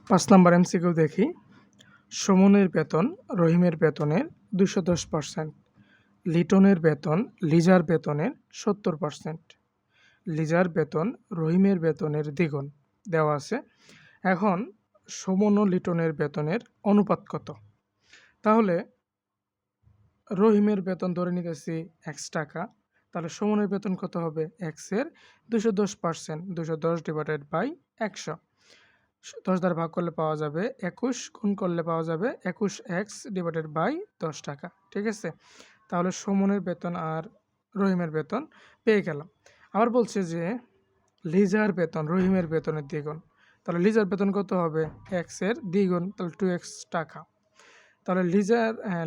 5 number MCQ দেখি। সুমনের বেতন রহিমের বেতনের 210%, লিটনের বেতন লিজার বেতনের 70%, লিজার বেতন রহিমের বেতনের দ্বিগুণ দেওয়া আছে। এখন সুমন ও লিটনের বেতনের অনুপাত কত? তাহলে রহিমের বেতন ধরে নিতেছি x টাকা, তাহলে সুমনের বেতন কত হবে? x এর 210%, 210/100, 10 দ্বারা ভাগ করলে পাওয়া যাবে 21, গুণ করলে পাওয়া যাবে 21x/10 টাকা। ঠিক আছে, তাহলে সুমনের বেতন আর রহিমের বেতন পেয়ে গেলাম। আবার বলছে যে লিজার বেতন রহিমের বেতনের দ্বিগুণ, তাহলে লিজার বেতন কত হবে? x এর দ্বিগুণ, তাহলে 2x টাকা। তাহলে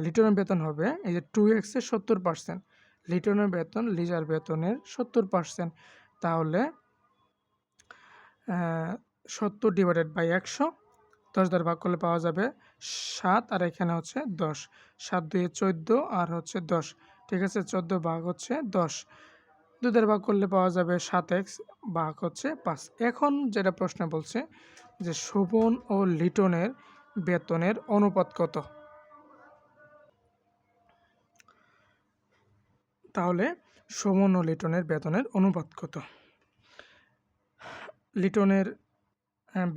লিটনের বেতন হবে এই যে 2x এর 70%, লিটনের বেতন লিজার বেতনের 70%, তাহলে 70/100, 10 দ্বারা ভাগ করলে পাওয়া যাবে 7, আর এখানে হচ্ছে 10, 7 2 14 আর হচ্ছে 10। ঠিক আছে, 14 ভাগ হচ্ছে 10, 2 দ্বারা ভাগ করলে পাওয়া যাবে 7x ভাগ হচ্ছে 5। এখন যেটা প্রশ্ন বলছে যে শোভন ও লিটনের বেতনের অনুপাত কত? তাহলে শোভন ও লিটনের বেতনের অনুপাত কত? লিটনের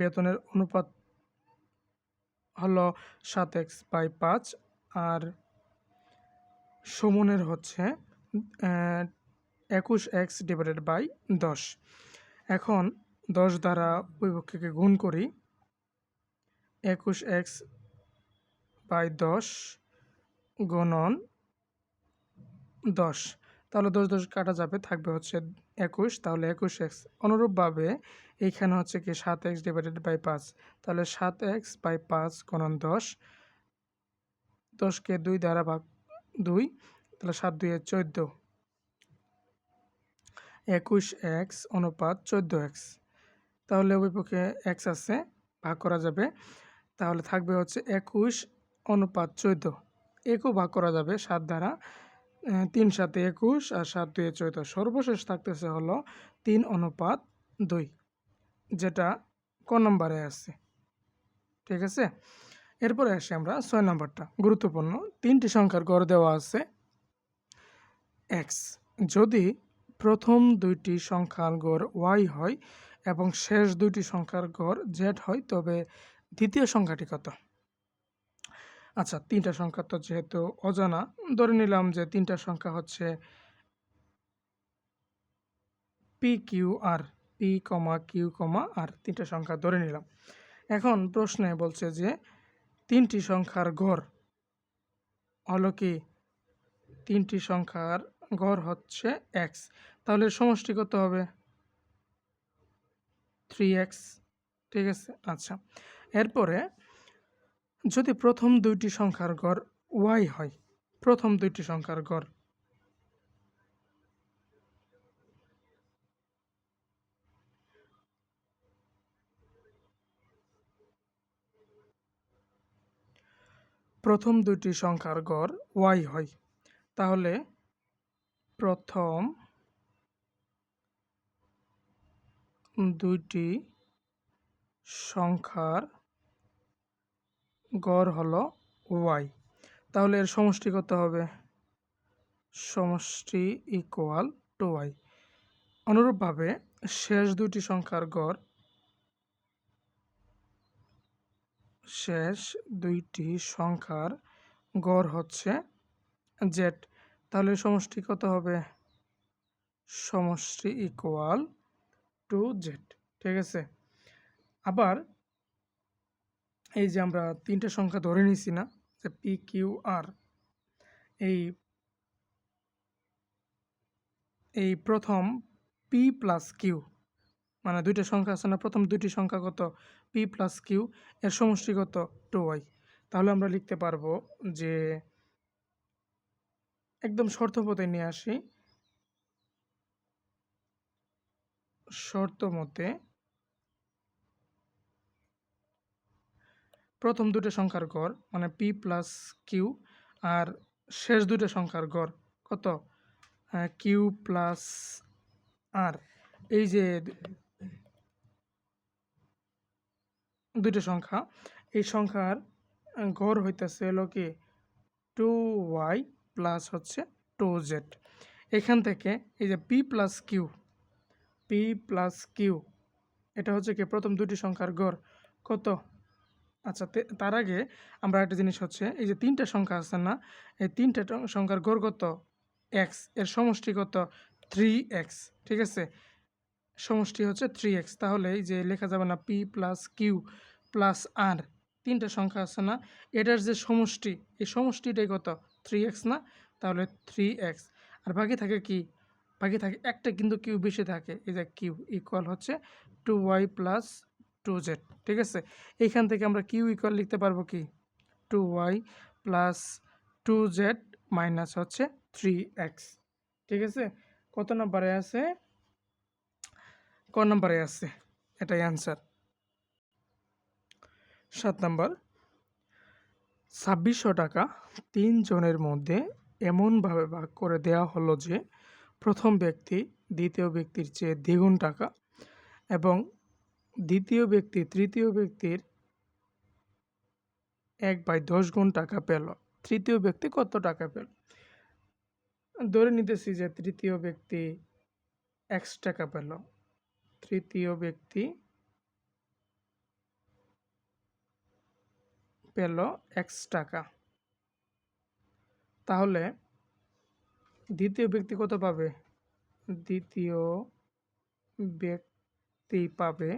বেতনের অনুপাত হলো 7x/5, আর সুমনের হচ্ছে 21x/10। এখন 10 দ্বারা উভয় পক্ষকে গুণ করি, 21x/10 গুণন 10, তাহলে 10 10 কাটা যাবে, থাকবে হচ্ছে 21, তাহলে 21x। অনুরূপভাবে এইখানে হচ্ছে কি 7x/5, তাহলে 7x/5 গুণন 10, 10কে 2 দ্বারা ভাগ 2, তাহলে 7 2 14, 21x অনুপাত 14x, তাহলে উভয় পক্ষে x আছে, ভাগ করা যাবে, তাহলে থাকবে হচ্ছে 21/14, একও ভাগ করা যাবে 7 দ্বারা, 3 7 21 আর 7 2 14, সর্বশেষ থাকতেছে হলো 3/2, যেটা ক নম্বরে আছে। ঠিক আছে, এরপরে আসি আমরা 6 নম্বরটা, গুরুত্বপূর্ণ। 3টি সংখ্যার গড় দেওয়া আছে x, যদি প্রথম 2টি সংখ্যার গড় y হয় এবং শেষ 2টি সংখ্যার গড় z হয়, তবে দ্বিতীয় সংখ্যাটি কত? আচ্ছা, 3টা সংখ্যা তো যেহেতু অজানা, ধরে নিলাম যে 3টা সংখ্যা হচ্ছে PQR, P, Q, R, 3টা সংখ্যা ধরে নিলাম। এখন প্রশ্নে বলছে যে 3টি সংখ্যার গড় হলো কি? 3টি সংখ্যার গড় হচ্ছে x, তাহলে সমষ্টি কত হবে? 3x। ঠিক আছে, আচ্ছা, এরপরে যদি প্রথম 2টি সংখ্যার গড় y হয়, প্রথম 2টি সংখ্যার গড়, প্রথম 2টি সংখ্যার গড় y হয়, তাহলে প্রথম 2টি সংখ্যার গড় হলো y, তাহলে এর সমষ্টি কত হবে? সমষ্টি ইকুয়াল টু y। অনুরূপভাবে শেষ 2টি সংখ্যার গড়, শেষ 2টি সংখ্যার গড় হচ্ছে z, তাহলে সমষ্টি কত হবে? সমষ্টি ইকুয়াল টু z। ঠিক আছে, আবার এই যে আমরা 3টে সংখ্যা ধরে নিছি না, যে PQR, এই প্রথম P প্লাস কিউ, মানে 2টা সংখ্যা আছে না, প্রথম 2টি সংখ্যা কত? P প্লাস কিউ, এর সমষ্টি কত? 2y। তাহলে আমরা লিখতে পারবো যে একদম শর্ত পথে নিয়ে আসি, শর্ত মতে প্রথম 2টা সংখ্যার গড় মানে P প্লাস কিউ, আর শেষ 2টা সংখ্যার গড় কত? কিউ প্লাস আর। এই যে দুইটা সংখ্যা, এই সংখ্যার গড় হইতেছে হলো কি 2y প্লাস হচ্ছে 2z। এখান থেকে এই যে p প্লাস কিউ এটা হচ্ছে কি প্রথম দুটি সংখ্যার গড় কত। আচ্ছা, তার আগে আমরা একটা জিনিস হচ্ছে এই যে তিনটা সংখ্যা আছে না, এই তিনটা সংখ্যার গড় কত এক্স, এর সমষ্টি কত 3x। ঠিক আছে, সমষ্টি হচ্ছে 3x। তাহলে এই যে লেখা যাবে না p প্লাস কিউ প্লাস আর, তিনটা সংখ্যা আছে না, এটার যে সমষ্টি, এই সমষ্টিটাই কত 3x না, তাহলে 3x। আর বাকি থাকে কি, বাকি থাকে একটা কিন্তু কিউ বেশি থাকে, এই যে কিউ ইকুয়াল হচ্ছে 2y প্লাস 2z। ঠিক আছে, এইখান থেকে আমরা কিউ ইকুয়াল লিখতে পারবো কি 2y প্লাস 2z মাইনাস হচ্ছে 3x। ঠিক আছে, কত নম্বরে আছে, ক নম্বরে আছে, এটাই অ্যান্সার। 7 নম্বর, 2600 টাকা 3 জনের মধ্যে এমনভাবে ভাগ করে দেওয়া হলো যে প্রথম ব্যক্তি দ্বিতীয় ব্যক্তির চেয়ে দ্বিগুণ টাকা এবং দ্বিতীয় ব্যক্তি তৃতীয় ব্যক্তির 1/10 গুণ টাকা পেল। তৃতীয় ব্যক্তি কত টাকা পেল? ধরে নিতেছি যে তৃতীয় ব্যক্তি x টাকা পেল, তৃতীয় ব্যক্তি পেল x টাকা, তাহলে দ্বিতীয় ব্যক্তি কত পাবে? দ্বিতীয় ব্যক্তি পাবে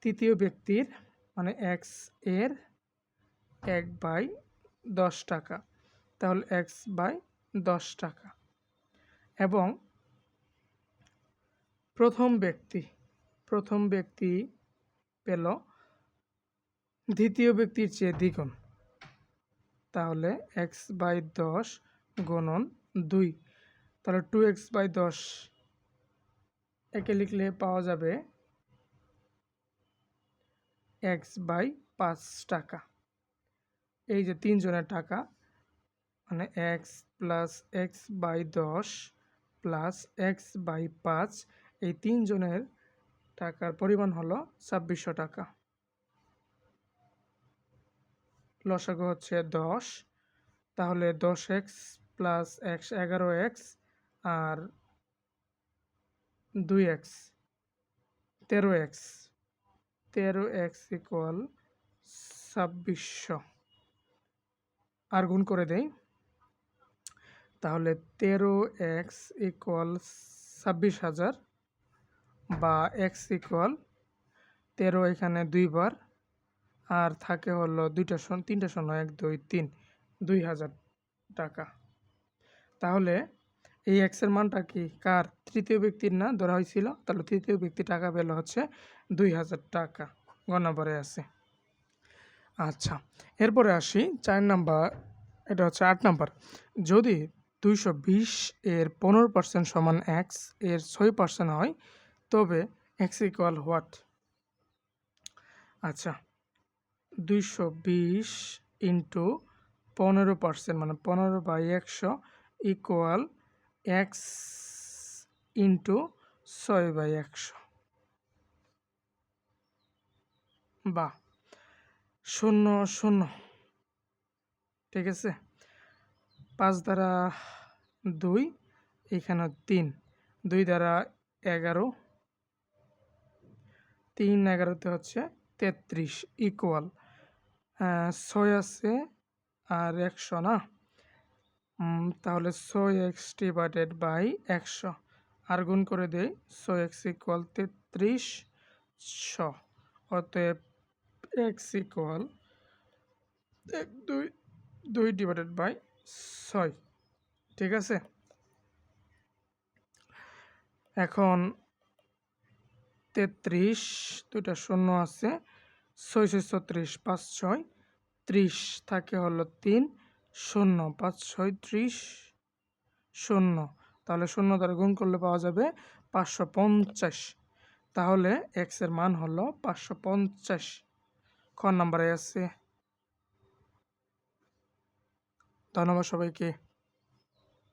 তৃতীয় ব্যক্তির মানে x এর 1/10 টাকা, তাহলে x/10 টাকা। এবং প্রথম ব্যক্তি পেল দ্বিতীয় ব্যক্তির চেয়ে দ্বিগুণ, তাহলে x/10 গুণন 2, তাহলে 2x/10 একে লিখলে পাওয়া যাবে x/5 টাকা। এই যে 3 জনের টাকা মানে x plus x/10 plus x/5, এই 3 জনের টাকার পরিমাণ হলো 2600 টাকা। লসাগু হচ্ছে 10, তাহলে 10x প্লাস x 11x আর 2x 13x ইকুয়াল 2600। আর গুণ করে দেই, তাহলে 13x ইকুয়াল 26,000 বা x ইকুয়াল 13 এখানে 2 বার আর থাকে হলো 3টা 1 2 3 2000 টাকা। তাহলে এই x এর মানটা কি কার? তৃতীয় ব্যক্তির না ধরা হয়েছিল, তাহলে তৃতীয় ব্যক্তি টাকা পেল হচ্ছে 2000 টাকা, গ নম্বরে আছে। আচ্ছা, এরপরে আসি 4 নাম্বার, এটা হচ্ছে 8 নাম্বার। যদি 220 এর 15% সমান x এর 6% হয় তবে x ইকুয়াল হোয়াট? আচ্ছা, 220 ইন্টু 15% মানে 15/100 ইকুয়াল x ইন্টু 6/100 বা 0 0। ঠিক আছে, 5 দ্বারা 2, এখানে 3, 2 দ্বারা 11, 3 11তে হচ্ছে 33 ইকুয়াল 6 আছে আর 100 না, তাহলে 6x ডিভাইডেড বাই 100 আর গুণ করে দেই, 6x ইকুয়াল 3300, অতএব x ইকুয়াল 2 ডিভাইডেড বাই 6। ঠিক আছে, এখন 33, দুইটা শূন্য আছে, 6 36, 5 6 30 থাকে হলো 3 0, 5 6 30 0, তাহলে 0 দ্বারা গুণ করলে পাওয়া যাবে 550। তাহলে x এর মান হলো 550। খ নম্বরে আছে। ধন্যবাদ সবাইকে।